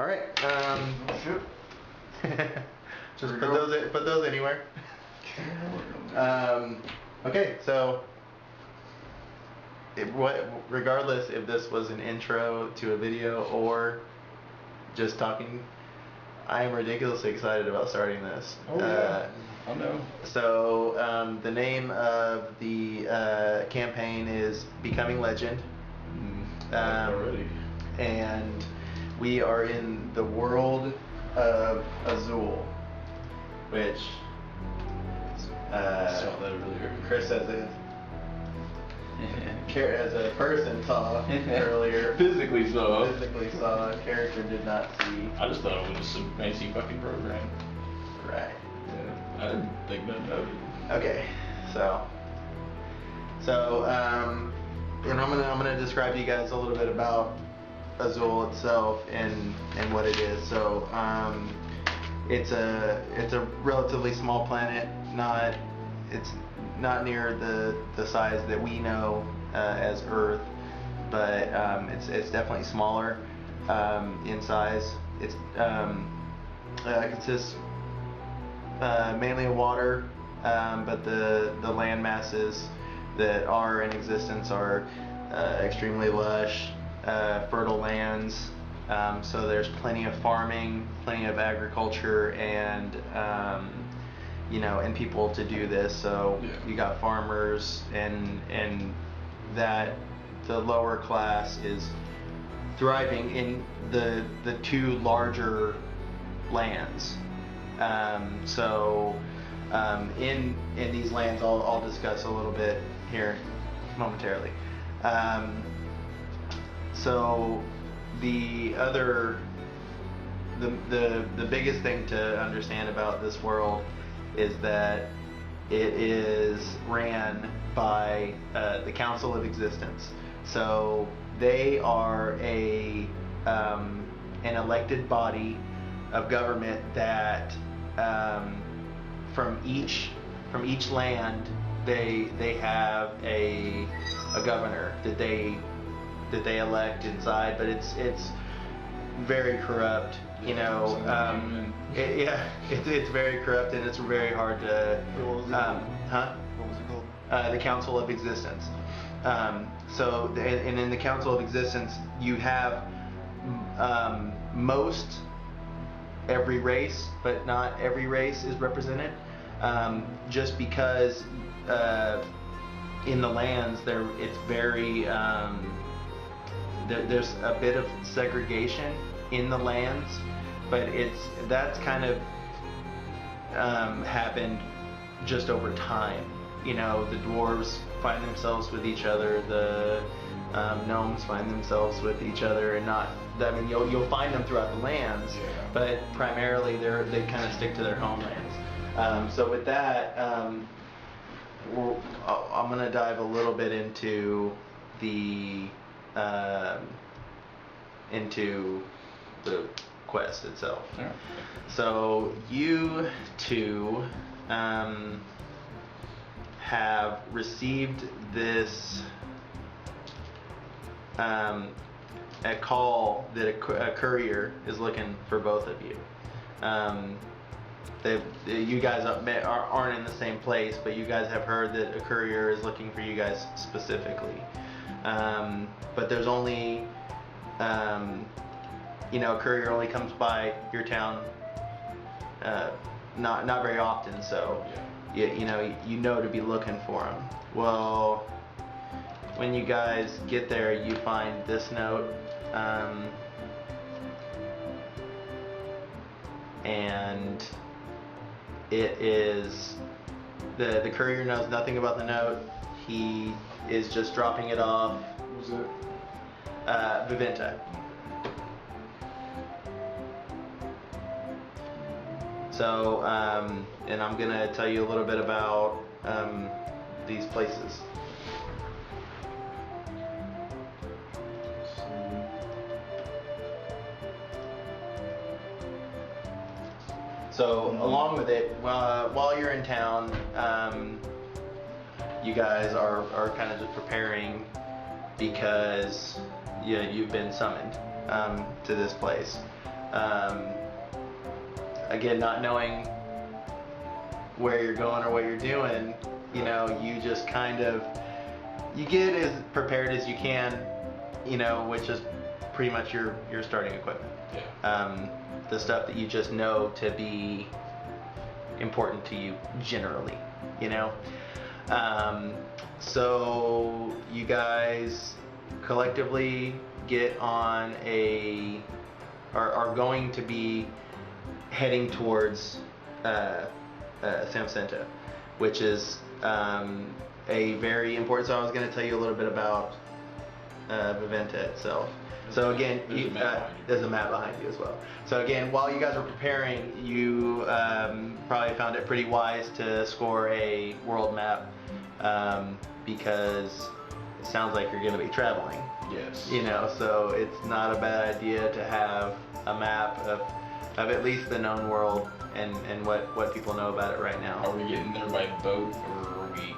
right. Shoot. Just put those anywhere. Okay, so regardless if this was an intro to a video or just talking, I am ridiculously excited about starting this. Oh yeah. I know. So the name of the campaign is Becoming Legend. Already. And we are in the world of Azul, which Saw that earlier. Chris as a person saw earlier. Physically saw. Physically saw. Character did not see. I just thought it was some fancy fucking program. Right. Yeah. I didn't think nothing of it. Okay. So and I'm gonna describe to you guys a little bit about Azul itself and what it is. So it's a relatively small planet. It's not near the size that we know as Earth, but it's definitely smaller in size. It consists mainly of water, but the land masses that are in existence are extremely lush, fertile lands. So there's plenty of farming, plenty of agriculture, and and people to do this. So you got farmers, and that the lower class is thriving in the two larger lands. In these lands, I'll discuss a little bit here momentarily. So the biggest thing to understand about this world is that it is ran by the Council of Existence. So they are an elected body of government that from each land they have a governor that they elect inside, but it's very corrupt. It's very corrupt, and it's very hard to. What was it called? The Council of Existence. And in the Council of Existence, you have most every race, but not every race is represented. Just because in the lands it's very there's a bit of segregation in the lands, but that's kind of happened just over time. The dwarves find themselves with each other, the gnomes find themselves with each other, and you'll find them throughout the lands, but primarily they kind of stick to their homelands. So with that, I'm going to dive a little bit into the quest itself. Yeah. So you two have received this a call that a courier is looking for both of you. You guys aren't in the same place, but you guys have heard that a courier is looking for you guys specifically. But there's only, a courier only comes by your town not very often, so you know to be looking for him. Well, when you guys get there, you find this note, and it is the courier knows nothing about the note. He is just dropping it off. What was it? Viventa. So, and I'm gonna tell you a little bit about these places. So along with it, while you're in town, you guys are kind of just preparing because you've been summoned to this place. again, not knowing where you're going or what you're doing, you know, you just kind of, you get as prepared as you can, you know, which is pretty much your starting equipment. Yeah. The stuff that you just know to be important to you generally, you know. So you guys collectively get on are going to be heading towards Samsenta, which is a very important. So I was going to tell you a little bit about Viventa itself. So again, there's a map behind you as well. So again, while you guys were preparing, you probably found it pretty wise to score a world map because it sounds like you're going to be traveling. Yes. You know, so it's not a bad idea to have a map of at least the known world and what people know about it right now. Are we getting there by boat or are we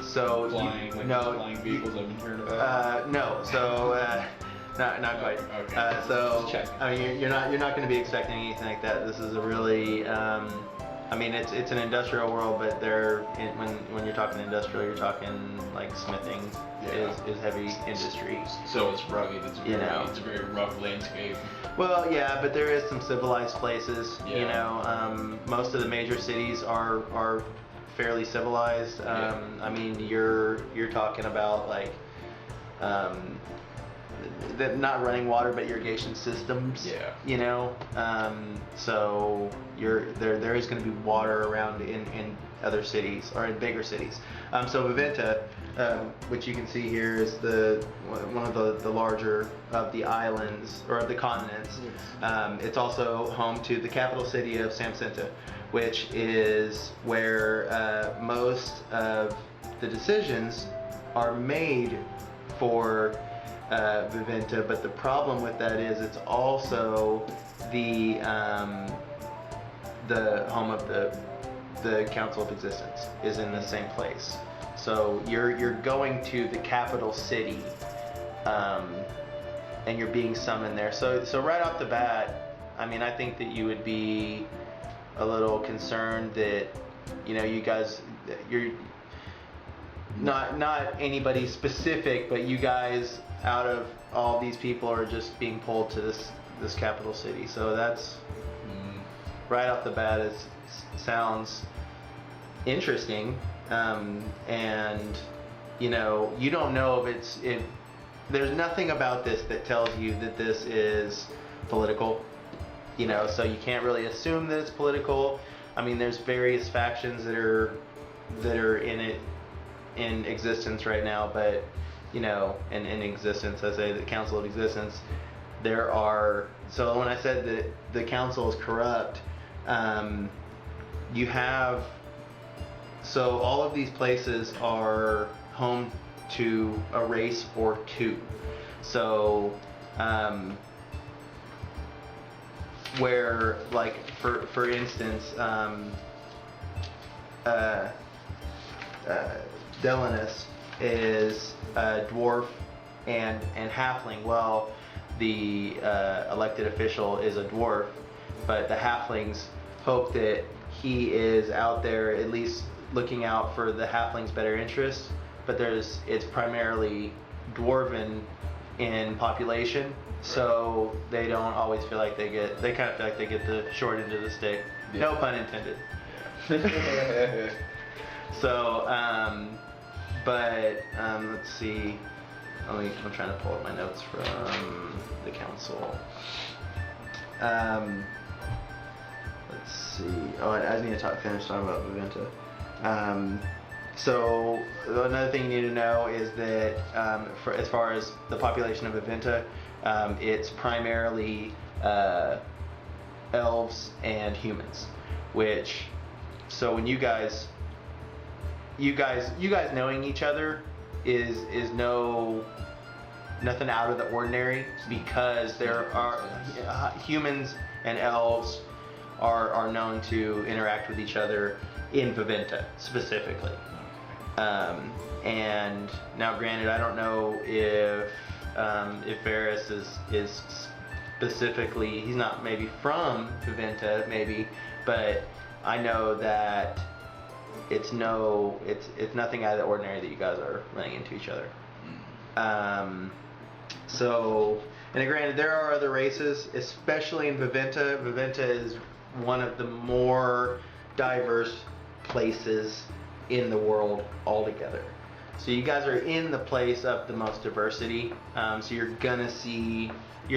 so flying, flying vehicles I've been hearing about? no, so not quite. Okay. So Just checking. I mean, you're not going to be expecting anything like that. This is a really I mean, it's an industrial world, but when you're talking industrial, you're talking like smithing is heavy industry. So it's rugged. It's You know. it's a very rough landscape. Well, yeah, but there is some civilized places. You Yeah. know, most of the major cities are fairly civilized. Yeah. I mean, you're talking about like not running water, but irrigation systems. Yeah. You know, so there is going to be water around in other cities or in bigger cities. So Viventa, which you can see here, is one of the larger of the islands or of the continents. It's also home to the capital city of Samsenta, which is where most of the decisions are made for Viventa. But the problem with that is it's also the home of the Council of Existence is in the same place. So you're going to the capital city, and you're being summoned there. So right off the bat, I mean, I think that you would be a little concerned that, you know, you guys, you're not anybody specific, but you guys, out of all these people, are just being pulled to this capital city. So that's right off the bat, it sounds interesting. And you know, you don't know if there's nothing about this that tells you that this is political, you know, so you can't really assume that it's political. I mean, there's various factions that are in existence right now, but you know, in existence, I say the Council of Existence, there are, so when I said that the council is corrupt, you have, so all of these places are home to a race or two. So where, like, for instance, Delanus is a dwarf and halfling. Well, the elected official is a dwarf, but the halflings hope that he is out there at least looking out for the halflings' better interests. But it's primarily dwarven in population, so they don't always feel like they kind of feel like they get the short end of the stick. Yeah. No pun intended. So, but let's see. I'm trying to pull up my notes from the council. Let's see. Oh, I just need to finish talking about Viventa. So another thing you need to know is that as far as the population of Viventa, it's primarily elves and humans. Which, so when you guys knowing each other is nothing out of the ordinary, because there are humans and elves are known to interact with each other in Viventa specifically. And now, granted, I don't know if Varis is specifically, he's not maybe from Viventa, maybe, but I know that it's nothing out of the ordinary that you guys are running into each other. So, and granted, there are other races, especially in Viventa. Viventa is one of the more diverse places in the world altogether. So you guys are in the place of the most diversity. So you're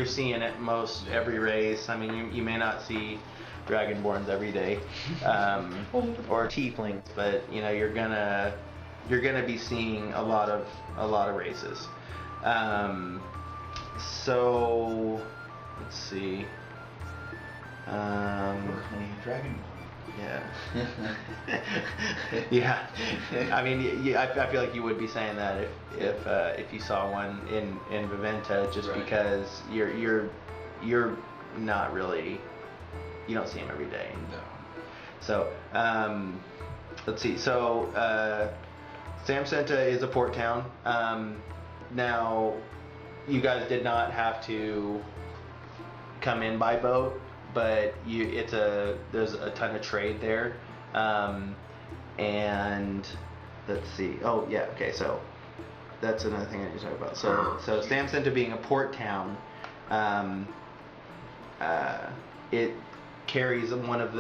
seeing at most every race. I mean, you may not see Dragonborns every day, or Tieflings, but you know you're gonna be seeing a lot of races. So let's see. Dragonborn. Yeah. Yeah. I mean, I feel like you would be saying that if you saw one in Viventa, just because you're not really, you don't see them every day. No. So let's see. So Samsenta is a port town. Now, you guys did not have to come in by boat, but there's a ton of trade there, and let's see. Oh yeah, okay. So that's another thing I need to talk about. So Samsenta being a port town, it carries it's one of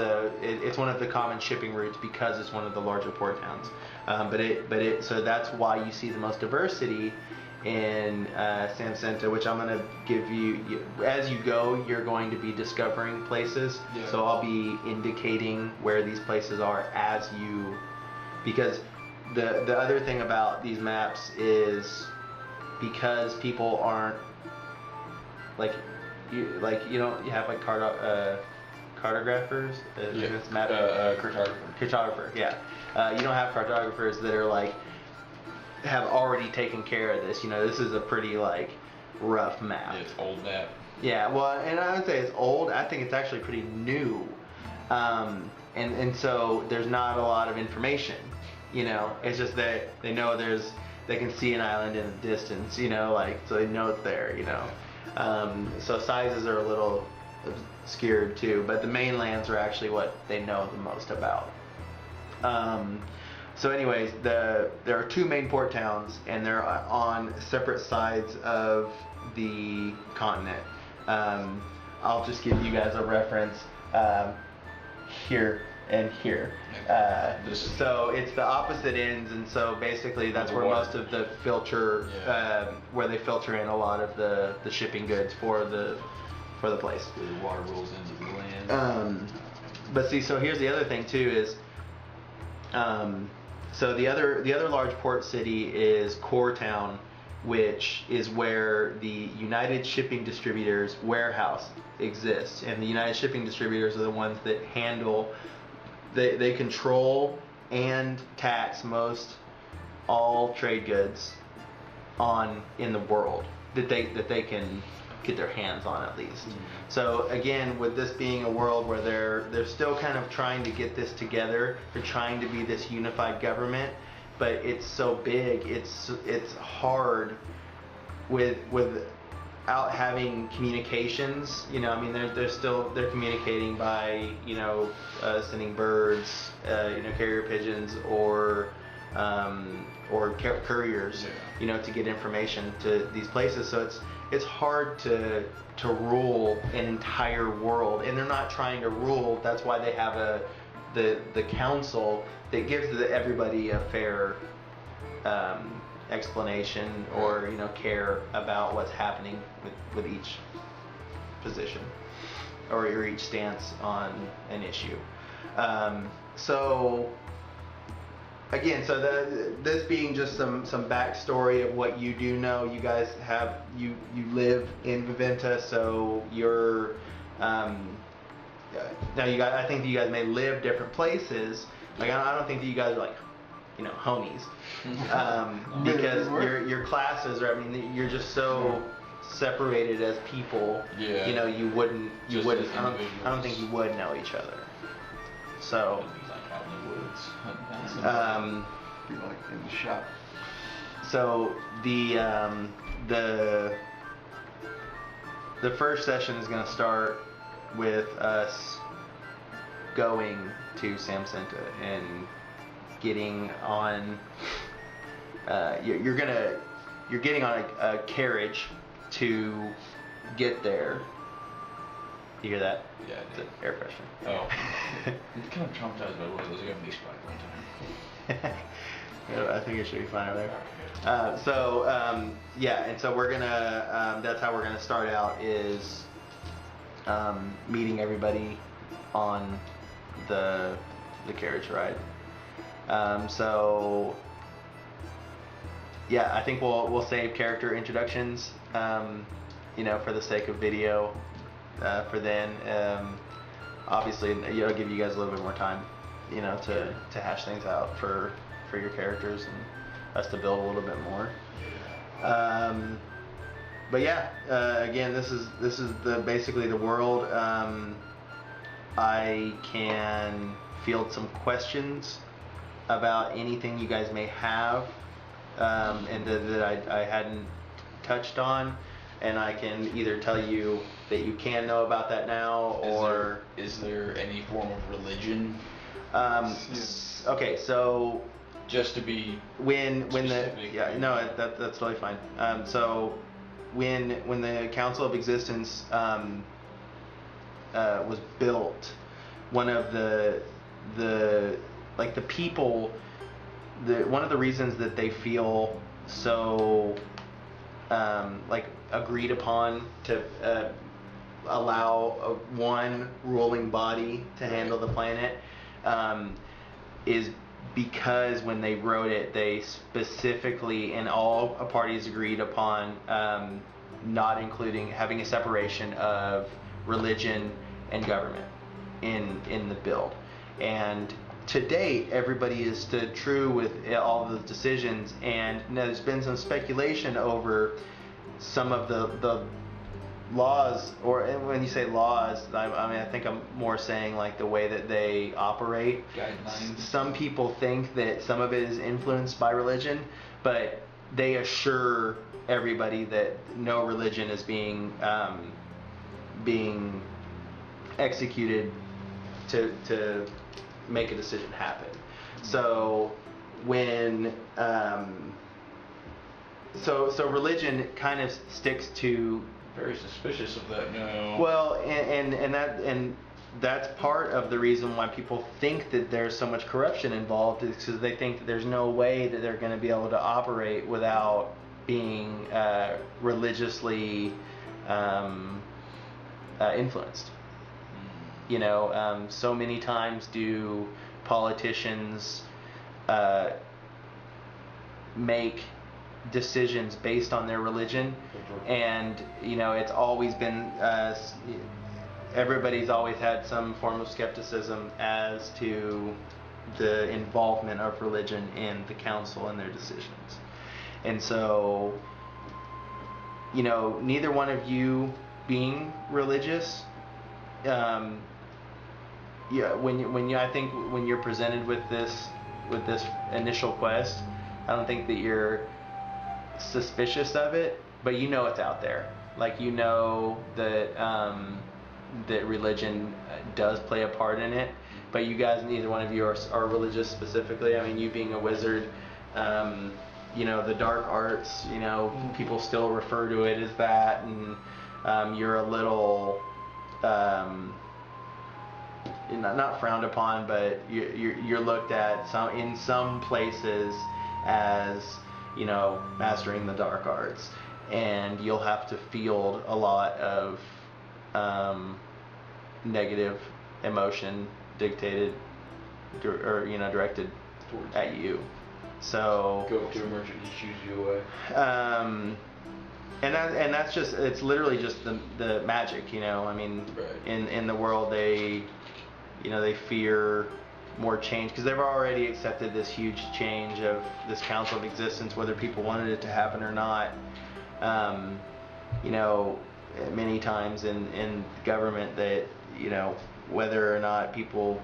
the common shipping routes because it's one of the larger port towns. So that's why you see the most diversity in Samsenta, which I'm going to give you, as you go, you're going to be discovering places. Yeah. So I'll be indicating where these places are because the other thing about these maps is because people aren't you have like cartographers. Cartographer. Yeah. You don't have cartographers that are have already taken care of this. You know, this is a pretty rough map. Yeah, it's old map. Yeah, well, and I would say it's old. I think it's actually pretty new. And so there's not a lot of information. You know, it's just that they know they can see an island in the distance. You know, so they know it's there. You know, so sizes are a little obscured too. But the mainlands are actually what they know the most about. So anyways, there are two main port towns, and they're on separate sides of the continent. I'll just give you guys a reference here and here. So it's the opposite ends, and so basically that's where most of the filter, where they filter in a lot of the shipping goods for the place. The water rolls into the land. But see, so here's the other thing too is. So the other large port city is Core Town, which is where the United Shipping Distributors warehouse exists, and the United Shipping Distributors are the ones that handle, they control and tax all trade goods in the world that they can get their hands on at least. Mm-hmm. So again, with this being a world where they're still kind of trying to get this together, they're trying to be this unified government, but it's so big, it's hard without having communications. You know, I mean, they're communicating by sending birds, carrier pigeons or couriers, to get information to these places. So it's hard to rule an entire world, and they're not trying to rule. That's why they have the council that gives everybody a fair explanation or care about what's happening with each position or each stance on an issue. So again, so this being just some backstory of what you do know, you guys you live in Viventa, so you're now you guys, I think that you guys may live different places. I don't think that you guys are homies, because your classes are. I mean, you're just so separated as people. Yeah. You wouldn't. I don't think you would know each other. So. Be like in the shop. So the the first session is going to start with us going to Samsenta and getting on. You're getting on a carriage to get there. You hear that? Yeah, It's an air freshener. Oh. I'm kind of traumatized by one of those. I got a knee spike one time. I think it should be fine over there. Yeah, and so we're gonna. That's how we're gonna start out is meeting everybody on the carriage ride. Yeah, I think we'll save character introductions. For the sake of video. For then, obviously, it'll give you guys a little bit more time, to hash things out for your characters and us to build a little bit more. But yeah, again, this is basically the world. I can field some questions about anything you guys may have, and that I hadn't touched on. And I can either tell you that you can know about that now, or is there any form of religion? Okay, so just to be when specific. that's totally fine. So when the Council of Existence was built, one of the people, one of the reasons that they feel so agreed upon to allow one ruling body to handle the planet is because when they wrote it, they specifically, and all parties agreed upon not including having a separation of religion and government in the build. And to date, everybody is stood true with all of the decisions, and there's been some speculation over some of the laws, or when you say laws, I think I'm more saying like the way that they operate. Guidelines. Some people think that some of it is influenced by religion, but they assure everybody that no religion is being executed to make a decision happen. So when so religion kind of sticks to. Very suspicious of that now. Well, and that's part of the reason why people think that there's so much corruption involved, is because they think that there's no way that they're going to be able to operate without being religiously influenced. So many times do politicians make decisions based on their religion, and it's always been everybody's always had some form of skepticism as to the involvement of religion in the council and their decisions. And so neither one of you being religious, I think when you're presented with this initial quest, I don't think that you're suspicious of it, but it's out there. Like that that religion does play a part in it, but you guys, neither one of you are religious specifically. I mean, you being a wizard, the dark arts, people still refer to it as that, and you're a little not frowned upon, but you're looked at in some places as mastering the dark arts, and you'll have to field a lot of negative emotion dictated or directed at you. So go to a merchant and choose you away. And that's just, it's literally just the magic, I mean, right. in the world they fear more change, because they've already accepted this huge change of this Council of Existence, whether people wanted it to happen or not. Many times in government that, whether or not people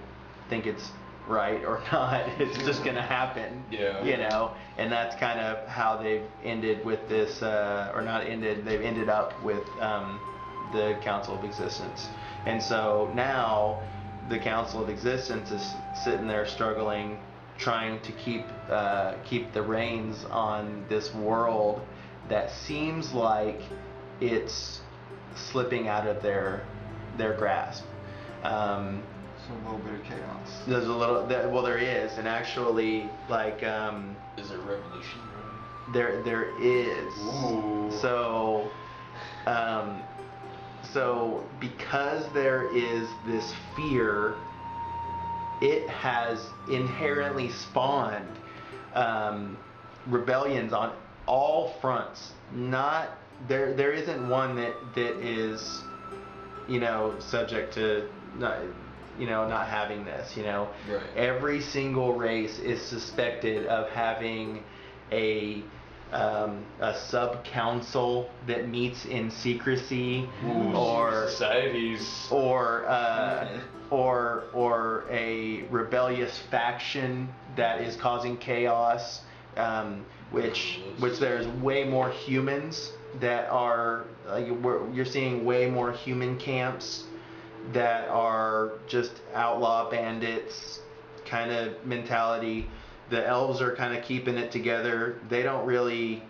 think it's right or not, it's just going to happen. Yeah. And that's kind of how they've ended with this, or not ended, they've ended up with the Council of Existence. And so now the Council of Existence is sitting there struggling, trying to keep the reins on this world that seems like it's slipping out of their grasp. So a little bit of chaos. There's a little, well, there is, and actually, like, Is there revolution brewing? there is. Whoa. So because there is this fear, it has inherently spawned rebellions on all fronts. Not there isn't one that is, subject to not having this. Right. Every single race is suspected of having a sub-council that meets in secrecy. Ooh, or societies. or a rebellious faction that is causing chaos, which there's way more humans that are, you're seeing way more human camps that are just outlaw bandits kind of mentality. The elves are kind of keeping it together. They don't really,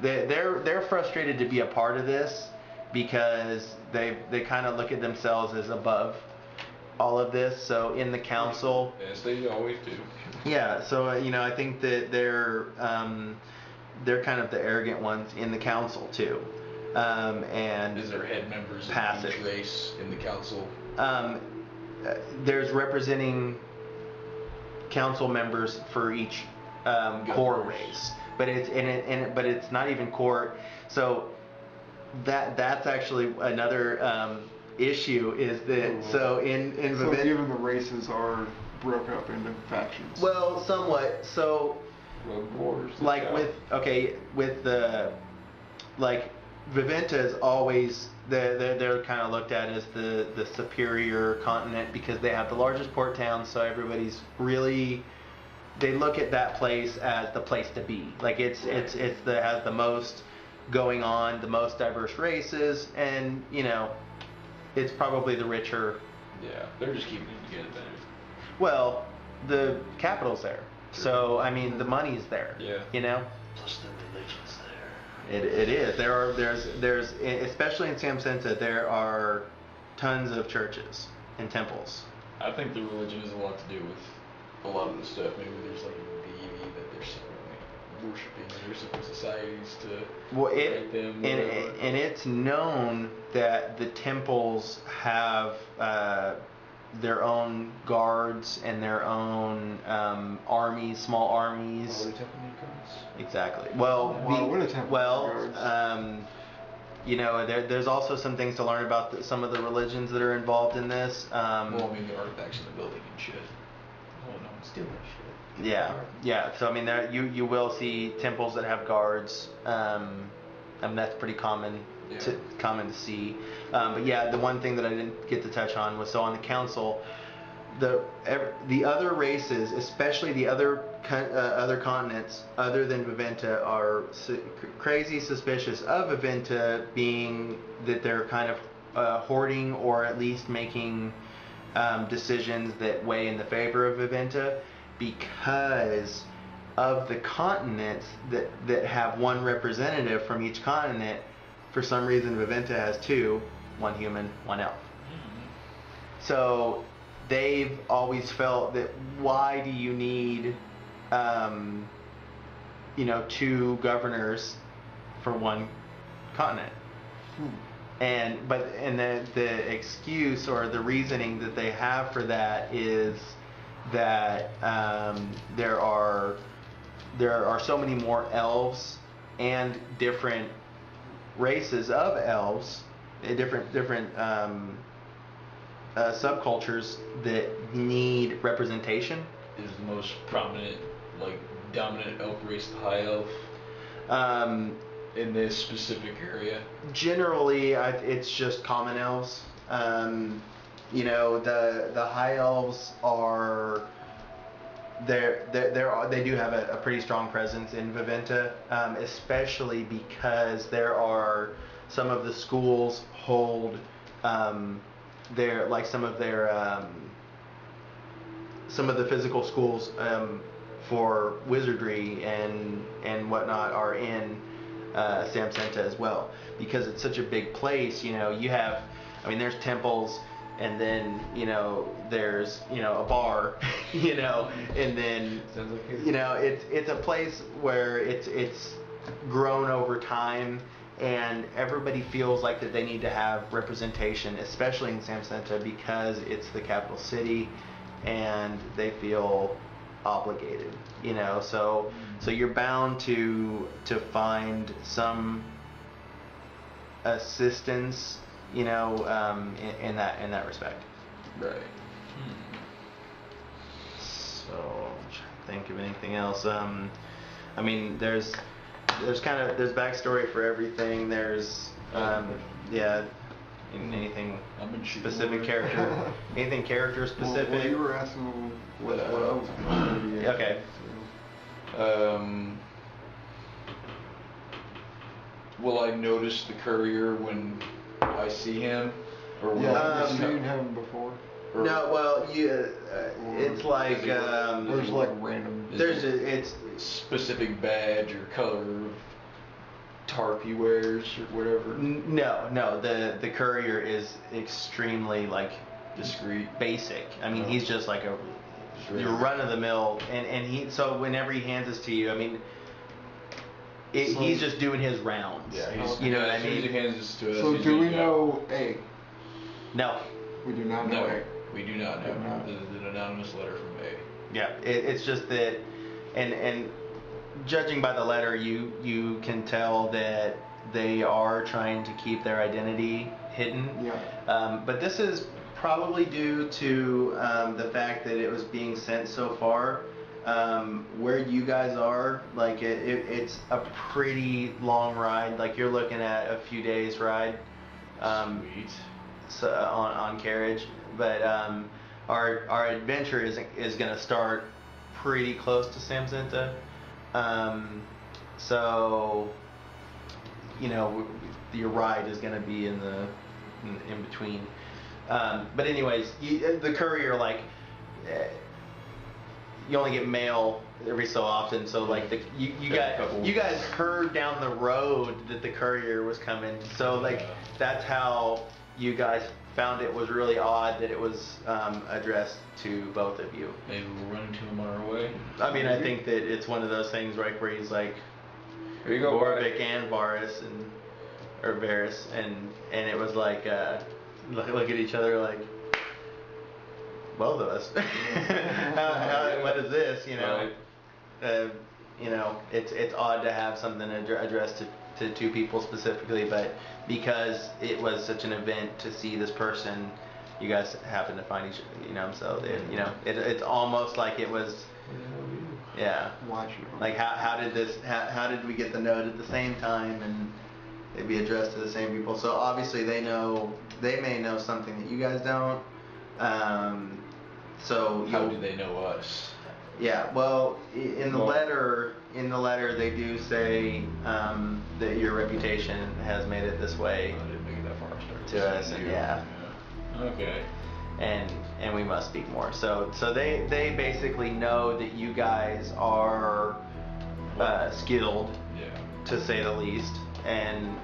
they're frustrated to be a part of this because they kind of look at themselves as above all of this. So in the council, Yes, they always do. yeah. So I think that they're kind of the arrogant ones in the council too. And Is there head members passive. of each race in the council? There's representing council members for each core race, but it's not even core. So that's actually another issue is that so in So even the races are broke up into factions. well, somewhat. So Rogue wars. like with the like Viventa is always they're kind of looked at as the superior continent because they have the largest port town, so everybody's really, they look at that place as the place to be. Like it's has the most going on, the most diverse races, and it's probably the richer. Yeah, they're just keeping it together better. Well, the capital's there, so I mean the money's there. Yeah. Plus the religion's there. It is. There's especially in Samsenta there are tons of churches and temples. I think the religion has a lot to do with a lot of the stuff. Maybe there's like a deity that they're secretly worshiping. There's different societies to Well, them. and it's known that the temples have their own guards and their own armies, small armies. All the temple need guards. Exactly. Well, Why would a temple have guards? there's also some things to learn about some of the religions that are involved in this. Well, I mean the artifacts in the building and shit. Oh no, I'm stealing shit. Yeah. So I mean, there you will see temples that have guards. That's pretty common to see. But yeah, the one thing that I didn't get to touch on was so on the council, the other races, especially the other continents other than Viventa, are crazy suspicious of Viventa, being that they're kind of hoarding or at least making decisions that weigh in the favor of Viventa, because of the continents that have one representative from each continent. For some reason, Viventa has two, one human, one elf. So they've always felt that why do you need, two governors for one continent? And the excuse or the reasoning that they have for that is that there are so many more elves and different races of elves, different subcultures that need representation. Is the most prominent, like dominant elf race the high elf in this specific area? Generally, it's just common elves. The high elves are they do have a pretty strong presence in Viventa, especially because there are some of the schools hold their like some of the physical schools for wizardry and whatnot are in Samsenta as well, because it's such a big place. You know, you have, I mean, there's temples, and then there's a bar, and then Sounds like it. it's a place where it's grown over time, and everybody feels like that they need to have representation, especially in Samsenta, because it's the capital city, and they feel obligated, so you're bound to find some assistance, in that respect. Right. So I'm trying to think of anything else. I mean, there's backstory for everything. There's anything I've been shooting specific over. character, anything character specific. Well, you were asking what I was going to be. Okay. Will I notice the courier when I see him, or will Yeah, I you've seen him before. or- No, well, it's like There's like random. it's specific badge or color of tarp he wears or whatever? no, the courier is extremely like Discreet. basic. I mean, he's just like really- your run of the mill, and so whenever he hands this to you, I mean, he's just doing his rounds. Yeah, he's, you know what I as soon as he mean? hands this to us. So he's do we gonna go. know A? No, We do not know No, A. we do not know. Do not. This is an anonymous letter from A. yeah, it's just that, and judging by the letter, you can tell that they are trying to keep their identity hidden. Yeah. But this is probably due to the fact that it was being sent so far. Where you guys are, like it's a pretty long ride. Like you're looking at a few days ride. Sweet. So on carriage, but our adventure is going to start pretty close to Samsenta. So your ride is going to be in between. But anyways, the courier, like you only get mail every so often, so like you guys heard down the road that the courier was coming, so like that's how you guys found it. Was really odd that it was addressed to both of you. Maybe we'll run into him on our way. I mean, I think that it's one of those things, right, where he's like Here you go, Borivik and Varis or Varis, and it was like look at each other like, both of us. What is this? Right. It's odd to have something addressed to two people specifically, but because it was such an event to see this person, you guys happen to find each other, so it's almost like it was, yeah. Watch it. Like how did we get the note at the same time and it'd be addressed to the same people? So obviously they may know something that you guys don't. So How do they know us? yeah, well, in the letter they do say that your reputation has made it this way I didn't make it that far. to us, and yeah, Okay. and we must speak more. So they basically know that you guys are skilled, Yeah. to say the least, and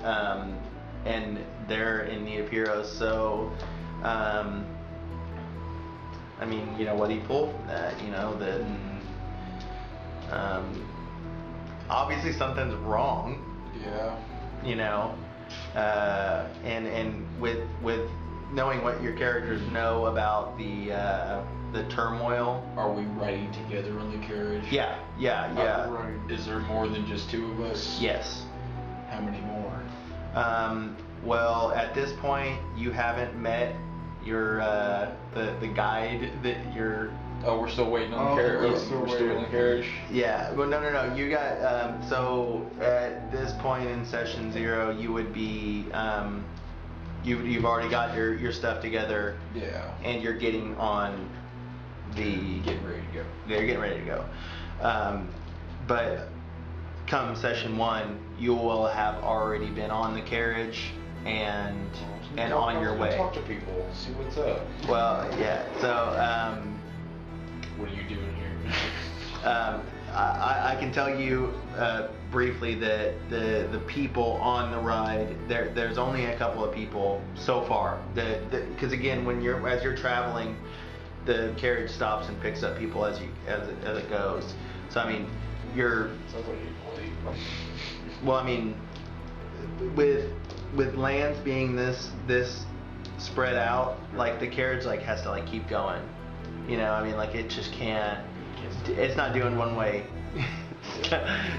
they're in need of heroes. So I mean, what do you pull from that? That obviously something's wrong. Yeah. And with knowing what your characters know about the turmoil. Are we riding together on the carriage? Yeah. Right. Is there more than just two of us? Yes. How many more? Well, at this point, you haven't met your the guide that you're. Oh, we're still waiting on the carriage. we're We're still still waiting. waiting on the carriage. Yeah. Well, no. You got so at this point in session 0, you would be you've already got your stuff together, Yeah. and you're getting on the. Getting ready to go. They're getting ready to go. But come session 1, you will have already been on the carriage and on your way. Talk to people, see what's up. Well, yeah. So What are you doing here? I can tell you briefly that the people on the ride, there's only a couple of people so far. Because again, as you're traveling, the carriage stops and picks up people as it goes. So I mean, Sounds like you well, I mean, with lands being this spread out, like the carriage like has to like keep going. You know, I mean, like it just can't. It's not doing one way.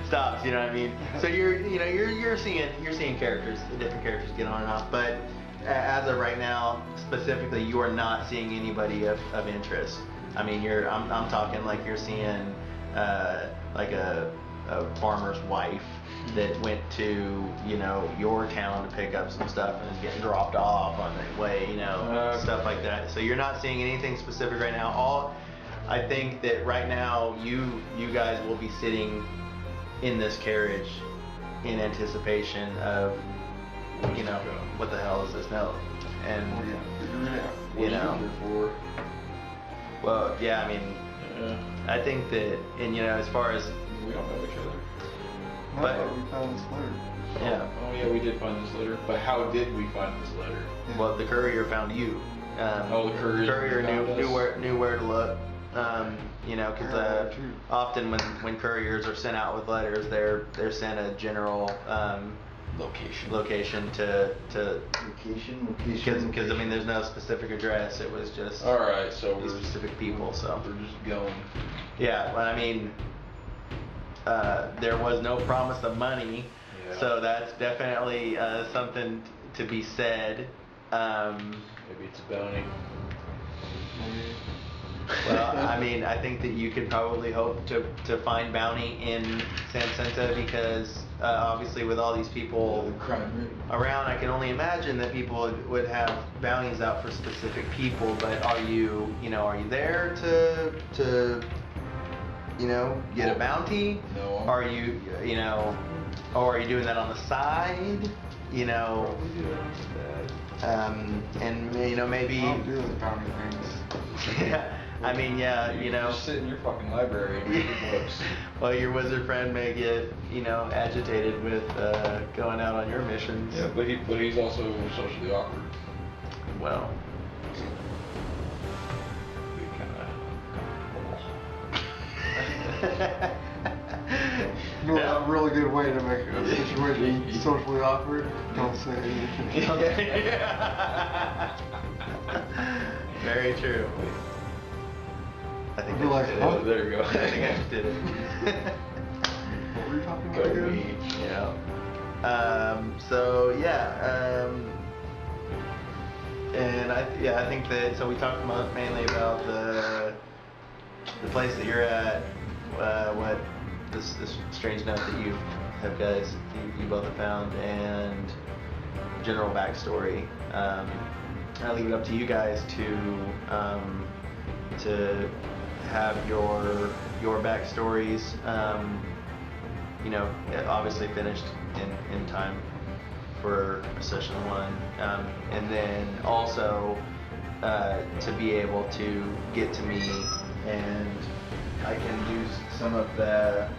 Stops. You know what I mean? So you're seeing characters, different characters get on and off. But as of right now, specifically, you are not seeing anybody of interest. I mean, I'm talking like you're seeing like a farmer's wife that went to your town to pick up some stuff and is getting dropped off on the way, stuff like that. So you're not seeing anything specific right now. I think that right now you guys will be sitting in this carriage in anticipation of what the hell is this note, and What are you here for? well, yeah, I mean, I think that, and as far as We don't know each other. But- we found this letter. yeah, Oh yeah, we did find this letter. But how did we find this letter? well, the courier found you. The courier found us? knew where to look. Because Yeah, true. often when couriers are sent out with letters, they're sent a general Location. to Location. because I mean there's no specific address. It was just All right, so these specific people. So we're just going. yeah, but I mean there was no promise of money, Yeah. so that's definitely something to be said. Maybe it's a bounty. Well, I mean, I think that you could probably hope to find bounty in San Jacinto because obviously with all these people Crime rate. around, I can only imagine that people would have bounties out for specific people. But are you there to get a bounty? No. Are you or are you doing that on the side? And maybe. I don't do those bounty things. Yeah, I mean, yeah, Just sit in your fucking library and read your books. well, your wizard friend may get, agitated with going out on your missions. Yeah, but he's also socially awkward. Well, Be You know, a really good way to make a situation socially awkward. Don't say anything. very true. I think I'd be I like, just did huh? it. There you go. I think I just did it. What were you talking Go about again? me. So yeah, and I think that we talked mainly about the place that you're at, what this strange note that you both have found, and general backstory. I'll leave it up to you guys to have your backstories. Obviously finished in time for session 1, and then also to be able to get to me, and I can do some of the.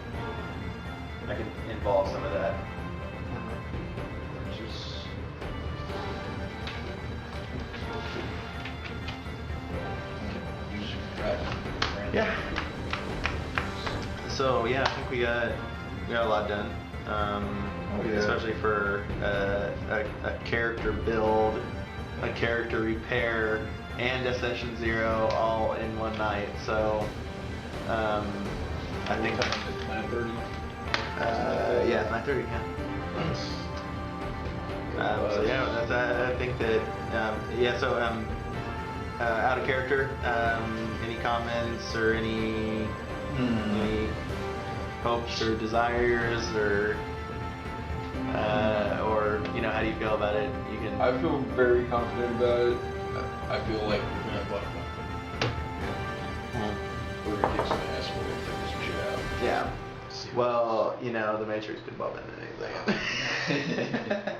I can involve some of that. Just. Yeah. So yeah, I think we got a lot done. Especially for a character build, a character repair, and a session 0 all in one night. So I think 9:30. yeah, 9:30. Yeah. So yeah, I think that So out of character, any comments or any hopes or desires or how do you feel about it? You can. I feel very confident about it. I feel like we're gonna buck up. We're gonna kick some ass. We're gonna figure some shit out. Yeah. See Well, the Matrix could bump into anything.